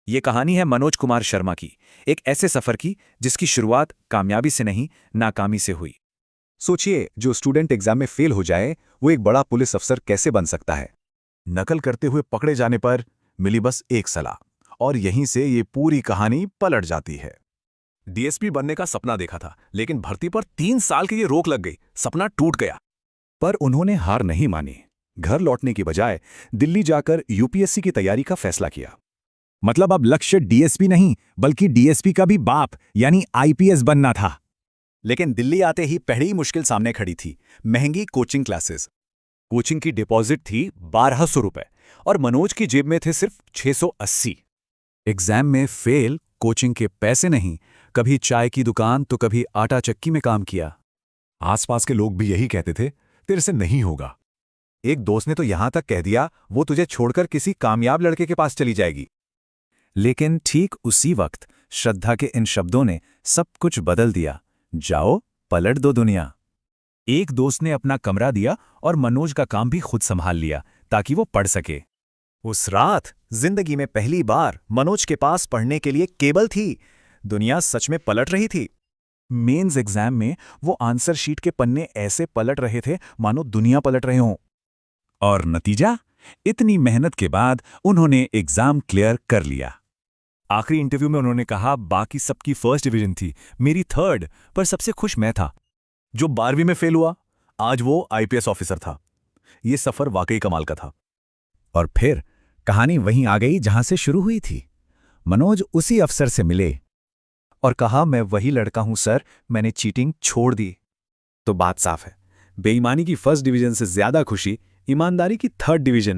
ये कहानी है मनोज कुमार शर्मा की, एक ऐसे सफर की जिसकी शुरुआत कामयाबी से नहीं, नाकामी से हुई। सोचिए, जो स्टूडेंट एग्जाम में फेल हो जाए वो एक बड़ा पुलिस अफसर कैसे बन सकता है। नकल करते हुए पकड़े जाने पर मिली बस एक सलाह, और यहीं से ये पूरी कहानी पलट जाती है। डीएसपी बनने का सपना देखा था, लेकिन भर्ती पर 3 साल की ये रोक लग गई। सपना टूट गया। पर उन्होंने हार नहीं मानी। घर लौटने की बजाय दिल्ली जाकर यूपीएससी की तैयारी का फैसला किया। मतलब अब लक्ष्य डीएसपी नहीं, बल्कि डीएसपी का भी बाप यानी आईपीएस बनना था। लेकिन दिल्ली आते ही पहली मुश्किल सामने खड़ी थी, महंगी कोचिंग क्लासेस। कोचिंग की डिपॉजिट थी 1200 रुपए और मनोज की जेब में थे सिर्फ 680। एग्जाम में फेल, कोचिंग के पैसे नहीं, कभी चाय की दुकान तो कभी आटा चक्की में काम किया। आसपास के लोग भी यही कहते थे, तेरे से नहीं होगा। एक दोस्त ने तो यहां तक कह दिया वो तुझे छोड़कर किसी कामयाब लड़के के पास चली जाएगी। लेकिन ठीक उसी वक्त श्रद्धा के इन शब्दों ने सब कुछ बदल दिया। जाओ, पलट दो दुनिया। एक दोस्त ने अपना कमरा दिया और मनोज का काम भी खुद संभाल लिया ताकि वो पढ़ सके। उस रात जिंदगी में पहली बार मनोज के पास पढ़ने के लिए केबल थी। दुनिया सच में पलट रही थी। मेंस एग्जाम में वो आंसर शीट के पन्ने ऐसे पलट रहे थे मानो दुनिया पलट रहे हों। और नतीजा, इतनी मेहनत के बाद उन्होंने एग्जाम क्लियर कर लिया। आखिरी इंटरव्यू में उन्होंने कहा, बाकी सबकी फर्स्ट डिवीजन थी, मेरी थर्ड, पर सबसे खुश मैं था। जो 12वीं में फेल हुआ, आज वो आईपीएस ऑफिसर था। ये सफर वाकई कमाल का था। और फिर कहानी वहीं आ गई जहां से शुरू हुई थी। मनोज उसी अफसर से मिले और कहा, मैं वही लड़का हूं सर, मैंने चीटिंग छोड़ दी। तो बात साफ है, बेईमानी की फर्स्ट डिवीजन से ज्यादा खुशी ईमानदारी की थर्ड डिवीजन में।